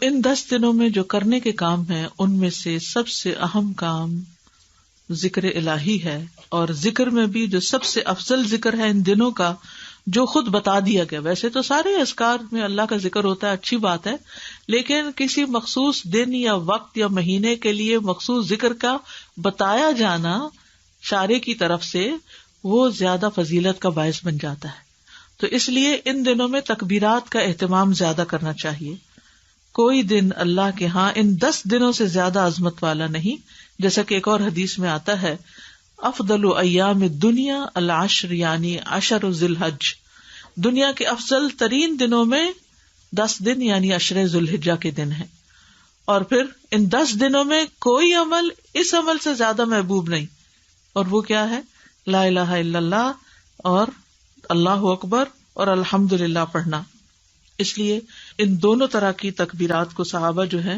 ان 10 دنوں میں جو کرنے کے کام ہیں ان میں سے سب سے اہم کام ذکر الہی ہے، اور ذکر میں بھی جو سب سے افضل ذکر ہے ان دنوں کا جو خود بتا دیا گیا. ویسے تو سارے اذکار میں اللہ کا ذکر ہوتا ہے، اچھی بات ہے، لیکن کسی مخصوص دن یا وقت یا مہینے کے لیے مخصوص ذکر کا بتایا جانا شارع کی طرف سے وہ زیادہ فضیلت کا باعث بن جاتا ہے. تو اس لیے ان دنوں میں تکبیرات کا اہتمام زیادہ کرنا چاہیے. کوئی دن اللہ کے ہاں ان 10 دنوں سے زیادہ عظمت والا نہیں، جیسا کہ ایک اور حدیث میں آتا ہے افضل ایام الدنیا العشر، یعنی 10 ذی الحج. دنیا کے افضل ترین دنوں میں 10 دن یعنی 10 ذی الحجہ کے دن ہیں. اور پھر ان 10 دنوں میں کوئی عمل اس عمل سے زیادہ محبوب نہیں، اور وہ کیا ہے؟ لا الہ الا اللہ اور اللہ اکبر اور الحمدللہ پڑھنا. اس لیے ان دونوں طرح کی تکبیرات کو صحابہ جو ہیں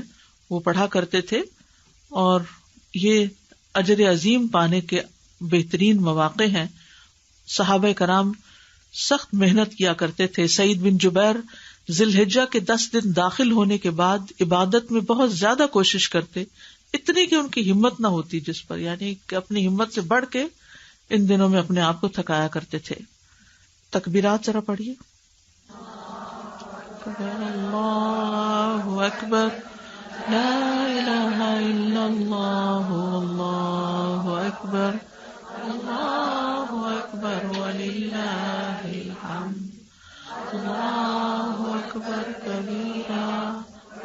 وہ پڑھا کرتے تھے، اور یہ اجر عظیم پانے کے بہترین مواقع ہیں. صحابہ کرام سخت محنت کیا کرتے تھے. سعید بن جبیر ذی الحجہ کے 10 دن داخل ہونے کے بعد عبادت میں بہت زیادہ کوشش کرتے، اتنی کہ ان کی ہمت نہ ہوتی جس پر، یعنی کہ اپنی ہمت سے بڑھ کے ان دنوں میں اپنے آپ کو تھکایا کرتے تھے. تکبیرات ذرا پڑھیے. اللہ اکبر، لا الہ الا اللہ، اللہ اکبر، اللہ اکبر وللہ الحمد، اللہ اکبر کبیرا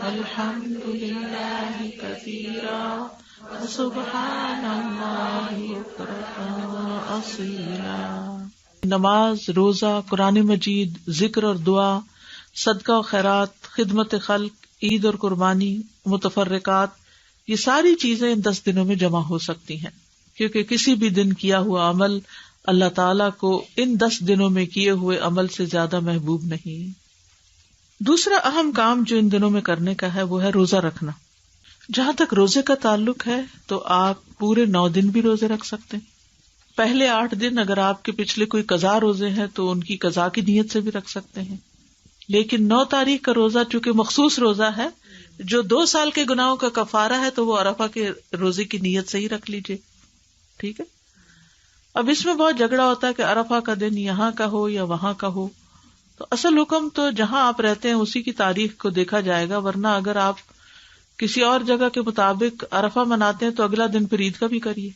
الحمد للہ کثیرا سبحان اللہ بکرۃ واصیلا. نماز، روزہ، قرآن مجید، ذکر اور دعا، صدقہ و خیرات، خدمت خلق، عید اور قربانی، متفرقات، یہ ساری چیزیں ان 10 دنوں میں جمع ہو سکتی ہیں، کیونکہ کسی بھی دن کیا ہوا عمل اللہ تعالیٰ کو ان 10 دنوں میں کیے ہوئے عمل سے زیادہ محبوب نہیں. دوسرا اہم کام جو ان دنوں میں کرنے کا ہے وہ ہے روزہ رکھنا. جہاں تک روزے کا تعلق ہے تو آپ پورے 9 دن بھی روزے رکھ سکتے ہیں. پہلے 8 دن اگر آپ کے پچھلے کوئی قضا روزے ہیں تو ان کی قضا کی نیت سے بھی رکھ سکتے ہیں. لیکن 9 تاریخ کا روزہ چونکہ مخصوص روزہ ہے جو 2 سال کے گناہوں کا کفارہ ہے، تو وہ عرفہ کے روزے کی نیت سے ہی رکھ لیجئے. ٹھیک ہے. اب اس میں بہت جھگڑا ہوتا ہے کہ عرفہ کا دن یہاں کا ہو یا وہاں کا ہو. تو اصل حکم تو جہاں آپ رہتے ہیں اسی کی تاریخ کو دیکھا جائے گا، ورنہ اگر آپ کسی اور جگہ کے مطابق عرفہ مناتے ہیں تو اگلا دن پھر عید کا بھی کریے،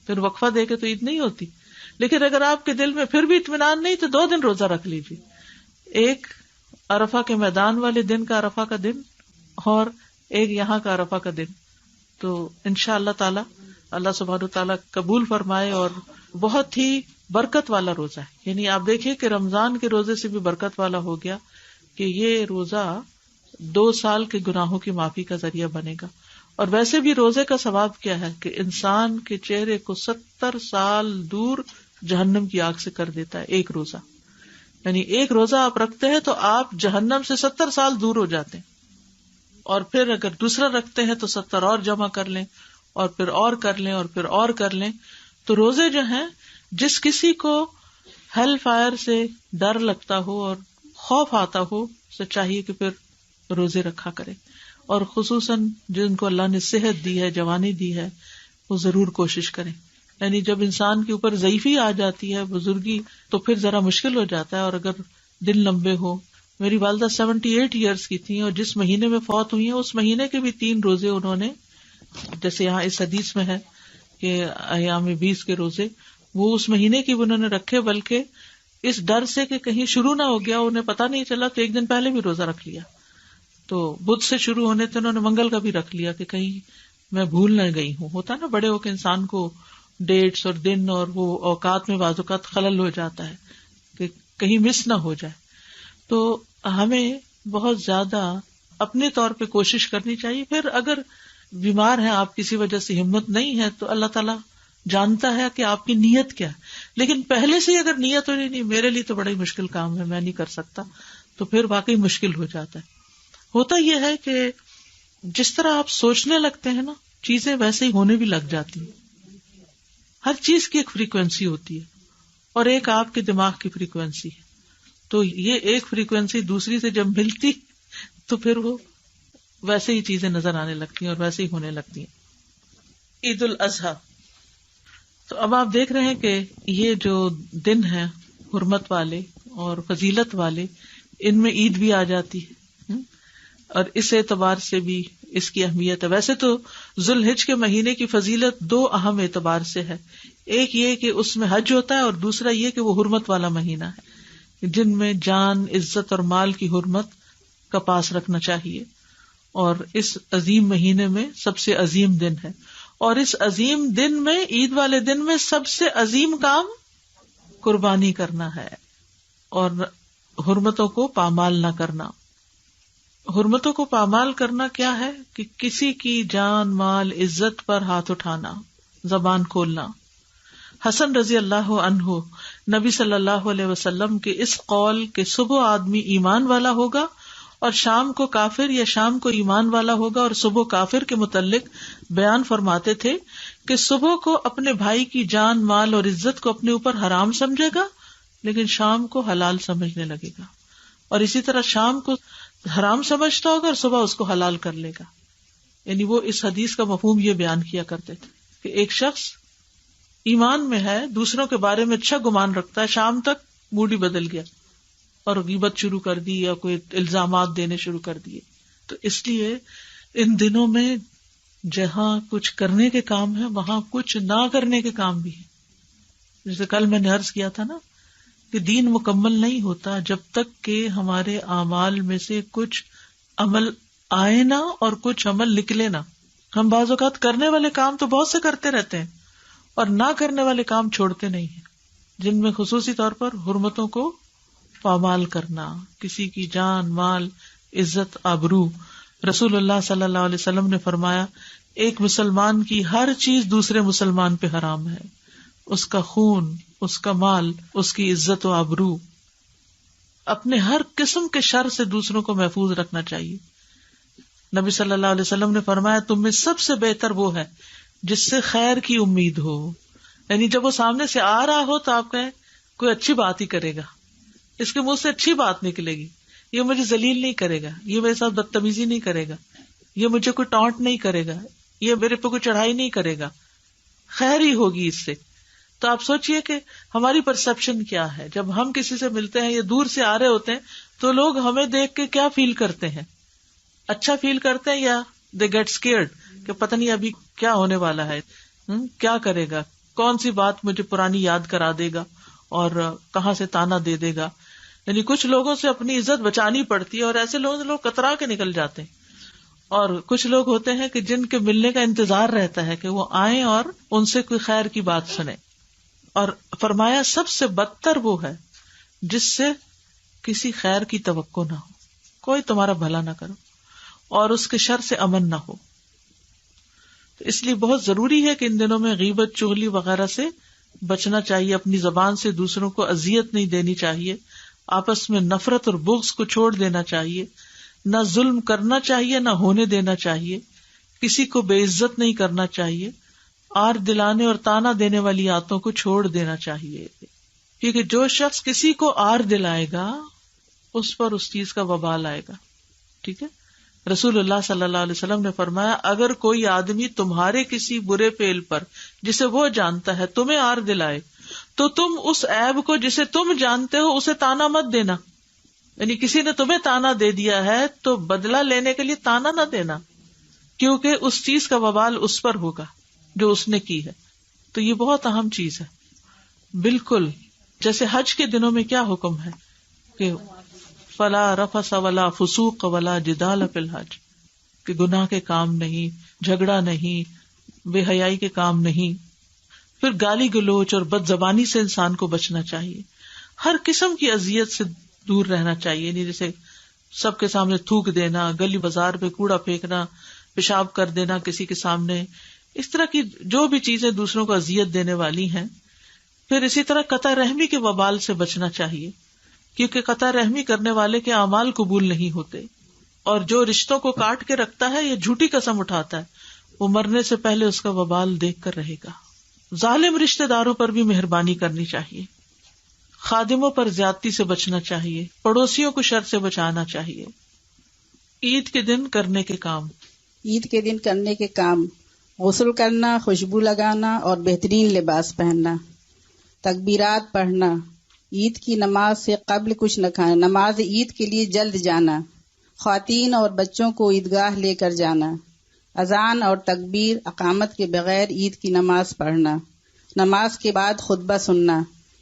پھر وقفہ دے کے تو عید نہیں ہوتی. لیکن اگر آپ کے دل میں پھر بھی اطمینان نہیں تو 2 دن روزہ رکھ لیجیے، ایک عرفہ کے میدان والے دن کا عرفہ کا دن اور ایک یہاں کا عرفہ کا دن. تو انشاءاللہ تعالی اللہ سبحانہ تعالیٰ قبول فرمائے، اور بہت ہی برکت والا روزہ ہے. یعنی آپ دیکھیں کہ رمضان کے روزے سے بھی برکت والا ہو گیا کہ یہ روزہ 2 سال کے گناہوں کی معافی کا ذریعہ بنے گا. اور ویسے بھی روزے کا ثواب کیا ہے کہ انسان کے چہرے کو 70 سال دور جہنم کی آگ سے کر دیتا ہے ایک روزہ. یعنی ایک روزہ آپ رکھتے ہیں تو آپ جہنم سے 70 سال دور ہو جاتے ہیں. اور پھر اگر دوسرا رکھتے ہیں تو 70 اور جمع کر لیں، اور پھر اور کر لیں، اور پھر اور کر لیں. تو روزے جو ہیں، جس کسی کو ہیل فائر سے ڈر لگتا ہو اور خوف آتا ہو اسے چاہیے کہ پھر روزے رکھا کرے. اور خصوصاً جن کو اللہ نے صحت دی ہے، جوانی دی ہے، وہ ضرور کوشش کریں. یعنی جب انسان کے اوپر ضعیفی آ جاتی ہے، بزرگی، تو پھر ذرا مشکل ہو جاتا ہے. اور اگر دن لمبے ہو، میری والدہ 78 ایئرس کی تھیں اور جس مہینے میں فوت ہوئی ہیں اس مہینے کے بھی 3 روزے انہوں نے، جیسے یہاں اس حدیث میں ہے کہ ایام 20 کے روزے، وہ اس مہینے کی بھی انہوں نے رکھے، بلکہ اس ڈر سے کہ کہیں شروع نہ ہو گیا، انہیں پتہ نہیں چلا تو 1 دن پہلے بھی روزہ رکھ لیا. تو بدھ سے شروع ہونے تھے، انہوں نے منگل کا بھی رکھ لیا کہ کہیں میں بھول نہ گئی ہوں. ہوتا نا بڑے ہو کے انسان کو ڈیٹس اور دن اور وہ اوقات میں بعض اوقات خلل ہو جاتا ہے کہ کہیں مس نہ ہو جائے. تو ہمیں بہت زیادہ اپنے طور پہ کوشش کرنی چاہیے. پھر اگر بیمار ہیں آپ، کسی وجہ سے ہمت نہیں ہے، تو اللہ تعالیٰ جانتا ہے کہ آپ کی نیت کیا ہے. لیکن پہلے سے اگر نیت ہو نہیں میرے لیے تو بڑا ہی مشکل کام ہے، میں نہیں کر سکتا، تو پھر واقعی مشکل ہو جاتا ہے. ہوتا یہ ہے کہ جس طرح آپ سوچنے لگتے ہیں نا، چیزیں ویسے ہی ہونے بھی لگ جاتی ہیں. ہر چیز کی ایک فریکوینسی ہوتی ہے اور ایک آپ کے دماغ کی فریکوینسی ہے. تو یہ ایک فریکوینسی دوسری سے جب ملتی تو پھر وہ ویسے ہی چیزیں نظر آنے لگتی ہیں اور ویسے ہی ہونے لگتی ہیں. عید الاضحیٰ. تو اب آپ دیکھ رہے ہیں کہ یہ جو دن ہیں حرمت والے اور فضیلت والے، ان میں عید بھی آ جاتی ہے، اور اس اعتبار سے بھی اس کی اہمیت ہے. ویسے تو ذو الحج کے مہینے کی فضیلت دو اہم اعتبار سے ہے. ایک یہ کہ اس میں حج ہوتا ہے، اور دوسرا یہ کہ وہ حرمت والا مہینہ ہے جن میں جان، عزت اور مال کی حرمت کا پاس رکھنا چاہیے. اور اس عظیم مہینے میں سب سے عظیم دن ہے، اور اس عظیم دن میں، عید والے دن میں، سب سے عظیم کام قربانی کرنا ہے اور حرمتوں کو پامال نہ کرنا. حرمتوں کو پامال کرنا کیا ہے؟ کہ کسی کی جان، مال، عزت پر ہاتھ اٹھانا، زبان کھولنا. حسن رضی اللہ عنہ نبی صلی اللہ علیہ وسلم کے اس قول کہ صبح آدمی ایمان والا ہوگا اور شام کو کافر، یا شام کو ایمان والا ہوگا اور صبح کافر، کے متعلق بیان فرماتے تھے کہ صبح کو اپنے بھائی کی جان، مال اور عزت کو اپنے اوپر حرام سمجھے گا، لیکن شام کو حلال سمجھنے لگے گا. اور اسی طرح شام کو حرام سمجھتا ہوگا اور صبح اس کو حلال کر لے گا. یعنی وہ اس حدیث کا مفہوم یہ بیان کیا کرتے تھے کہ ایک شخص ایمان میں ہے، دوسروں کے بارے میں اچھا گمان رکھتا ہے، شام تک موڈ ہی بدل گیا اور غیبت شروع کر دی یا کوئی الزامات دینے شروع کر دیے. تو اس لیے ان دنوں میں جہاں کچھ کرنے کے کام ہے وہاں کچھ نہ کرنے کے کام بھی ہے. جیسے کل میں نے عرض کیا تھا نا کہ دین مکمل نہیں ہوتا جب تک کہ ہمارے اعمال میں سے کچھ عمل آئے نہ اور کچھ عمل نکلے نہ. ہم بعض اوقات کرنے والے کام تو بہت سے کرتے رہتے ہیں اور نہ کرنے والے کام چھوڑتے نہیں ہیں، جن میں خصوصی طور پر حرمتوں کو پامال کرنا، کسی کی جان، مال، عزت، آبرو. رسول اللہ صلی اللہ علیہ وسلم نے فرمایا ایک مسلمان کی ہر چیز دوسرے مسلمان پہ حرام ہے، اس کا خون، اس کا مال، اس کی عزت و آبرو. اپنے ہر قسم کے شر سے دوسروں کو محفوظ رکھنا چاہیے. نبی صلی اللہ علیہ وسلم نے فرمایا تم میں سب سے بہتر وہ ہے جس سے خیر کی امید ہو. یعنی جب وہ سامنے سے آ رہا ہو تو آپ کہیں کوئی اچھی بات ہی کرے گا، اس کے منہ سے اچھی بات نکلے گی، یہ مجھے ذلیل نہیں کرے گا، یہ میرے ساتھ بدتمیزی نہیں کرے گا، یہ مجھے کوئی ٹانٹ نہیں کرے گا، یہ میرے پہ کوئی چڑھائی نہیں کرے گا، خیر ہی ہوگی اس سے. تو آپ سوچئے کہ ہماری پرسپشن کیا ہے جب ہم کسی سے ملتے ہیں یا دور سے آ رہے ہوتے ہیں تو لوگ ہمیں دیکھ کے کیا فیل کرتے ہیں؟ اچھا فیل کرتے ہیں یا دے گیٹ اسکیئرڈ کہ پتہ نہیں ابھی کیا ہونے والا ہے، کیا کرے گا، کون سی بات مجھے پرانی یاد کرا دے گا اور کہاں سے تانا دے دے گا. یعنی کچھ لوگوں سے اپنی عزت بچانی پڑتی ہے اور ایسے لوگ کترا کے نکل جاتے ہیں، اور کچھ لوگ ہوتے ہیں کہ جن کے ملنے کا انتظار رہتا ہے کہ وہ آئیں اور ان سے کوئی خیر کی بات سنیں. اور فرمایا سب سے بدتر وہ ہے جس سے کسی خیر کی توقع نہ ہو، کوئی تمہارا بھلا نہ کرو اور اس کے شر سے امن نہ ہو. تو اس لیے بہت ضروری ہے کہ ان دنوں میں غیبت، چغلی وغیرہ سے بچنا چاہیے، اپنی زبان سے دوسروں کو اذیت نہیں دینی چاہیے، آپس میں نفرت اور بغض کو چھوڑ دینا چاہیے، نہ ظلم کرنا چاہیے نہ ہونے دینا چاہیے، کسی کو بے عزت نہیں کرنا چاہیے، آر دلانے اور تانا دینے والی عادتوں کو چھوڑ دینا چاہیے، کیونکہ جو شخص کسی کو آر دلائے گا اس پر اس چیز کا وبال آئے گا. ٹھیک ہے، رسول اللہ صلی اللہ علیہ وسلم نے فرمایا اگر کوئی آدمی تمہارے کسی برے فعل پر جسے وہ جانتا ہے تمہیں آر دلائے تو تم اس عیب کو جسے تم جانتے ہو اسے تانا مت دینا. یعنی کسی نے تمہیں تانا دے دیا ہے تو بدلہ لینے کے لیے تانا نہ دینا، کیونکہ اس چیز کا وبال اس پر ہوگا جو اس نے کی ہے. تو یہ بہت اہم چیز ہے. بالکل جیسے حج کے دنوں میں کیا حکم ہے کہ فلا رفث ولا فسوق ولا جدال فی الحج، کہ گناہ کے کام نہیں، جھگڑا نہیں، بے حیائی کے کام نہیں. پھر گالی گلوچ اور بد زبانی سے انسان کو بچنا چاہیے، ہر قسم کی اذیت سے دور رہنا چاہیے. نہیں جیسے سب کے سامنے تھوک دینا، گلی بازار پہ کوڑا پھینکنا، پیشاب کر دینا کسی کے سامنے، اس طرح کی جو بھی چیزیں دوسروں کو اذیت دینے والی ہیں. پھر اسی طرح قطع رحمی کے وبال سے بچنا چاہیے، کیونکہ قطع رحمی کرنے والے کے اعمال قبول نہیں ہوتے، اور جو رشتوں کو کاٹ کے رکھتا ہے یا جھوٹی قسم اٹھاتا ہے وہ مرنے سے پہلے اس کا وبال دیکھ کر رہے گا. ظالم رشتہ داروں پر بھی مہربانی کرنی چاہیے، خادموں پر زیادتی سے بچنا چاہیے، پڑوسیوں کو شر سے بچانا چاہیے. عید کے دن کرنے کے کام. عید کے دن کرنے کے کام: غسل کرنا، خوشبو لگانا اور بہترین لباس پہننا، تکبیرات پڑھنا، عید کی نماز سے قبل کچھ نہ کھانا، نماز عید کے لیے جلد جانا، خواتین اور بچوں کو عیدگاہ لے کر جانا، اذان اور تکبیر اقامت کے بغیر عید کی نماز پڑھنا، نماز کے بعد خطبہ سننا،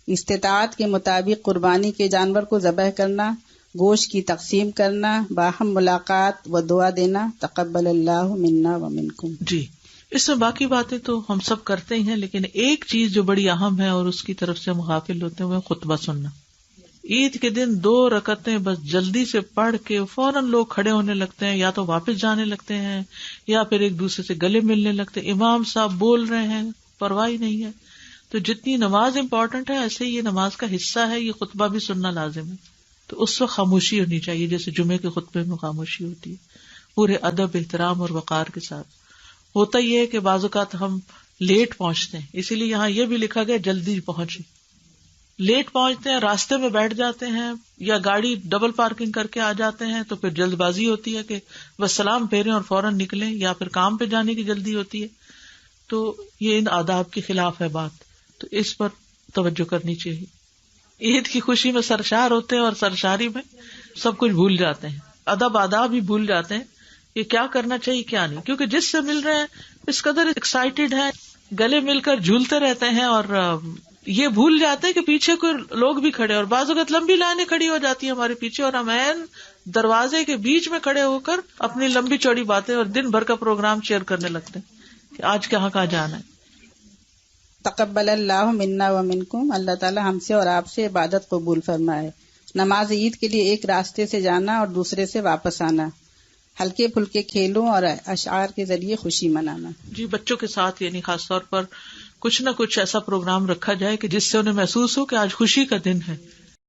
استطاعت کے مطابق قربانی کے جانور کو ذبح کرنا، گوشت کی تقسیم کرنا، باہم ملاقات و دعا دینا، تقبل اللہ منا و منکم. جی، اس میں باقی باتیں تو ہم سب کرتے ہی ہیں، لیکن ایک چیز جو بڑی اہم ہے اور اس کی طرف سے ہم غافل ہوتے ہیں وہ خطبہ سننا. عید کے دن 2 رکعتیں بس جلدی سے پڑھ کے فوراً لوگ کھڑے ہونے لگتے ہیں، یا تو واپس جانے لگتے ہیں یا پھر ایک دوسرے سے گلے ملنے لگتے ہیں. امام صاحب بول رہے ہیں، پرواہ نہیں ہے. تو جتنی نماز امپورٹنٹ ہے، ایسے ہی یہ نماز کا حصہ ہے، یہ خطبہ بھی سننا لازم ہے. تو اس وقت خاموشی ہونی چاہیے، جیسے جمعے کے خطبے میں خاموشی ہوتی ہے، پورے ادب، احترام اور وقار کے ساتھ. ہوتا یہ ہے کہ بعض اوقات ہم لیٹ پہنچتے ہیں، اسی لیے یہاں یہ بھی لکھا گیا جلدی پہنچے. لیٹ پہنچتے ہیں، راستے میں بیٹھ جاتے ہیں یا گاڑی ڈبل پارکنگ کر کے آ جاتے ہیں، تو پھر جلد بازی ہوتی ہے کہ بس سلام پھیریں اور فوراً نکلیں، یا پھر کام پہ جانے کی جلدی ہوتی ہے. تو یہ ان آداب کے خلاف ہے بات، تو اس پر توجہ کرنی چاہیے. عید کی خوشی میں سرشار ہوتے ہیں اور سرشاری میں سب کچھ بھول جاتے ہیں، ادب آداب ہی بھول جاتے ہیں کہ کیا کرنا چاہیے کیا نہیں، کیونکہ جس سے مل رہے ہیں اس قدر ایکسائٹیڈ ہیں، گلے مل کر جھولتے رہتے ہیں اور یہ بھول جاتے ہیں کہ پیچھے کوئی لوگ بھی کھڑے، اور بعض اوقات لمبی لائنیں کھڑی ہو جاتی ہیں ہمارے پیچھے، اور ہم عین دروازے کے بیچ میں کھڑے ہو کر اپنی لمبی چوڑی باتیں اور دن بھر کا پروگرام شیئر کرنے لگتے ہیں کہ آج کہاں جانا ہے. تقبل اللہ منا و منکم. اللہ تعالی ہم سے اور آپ سے عبادت قبول فرمائے. نماز عید کے لیے ایک راستے سے جانا اور دوسرے سے واپس آنا، ہلکے پھلکے کھیلوں اور اشعار کے ذریعے خوشی منانا. جی، بچوں کے ساتھ یعنی خاص طور پر کچھ نہ کچھ ایسا پروگرام رکھا جائے کہ جس سے انہیں محسوس ہو کہ آج خوشی کا دن ہے.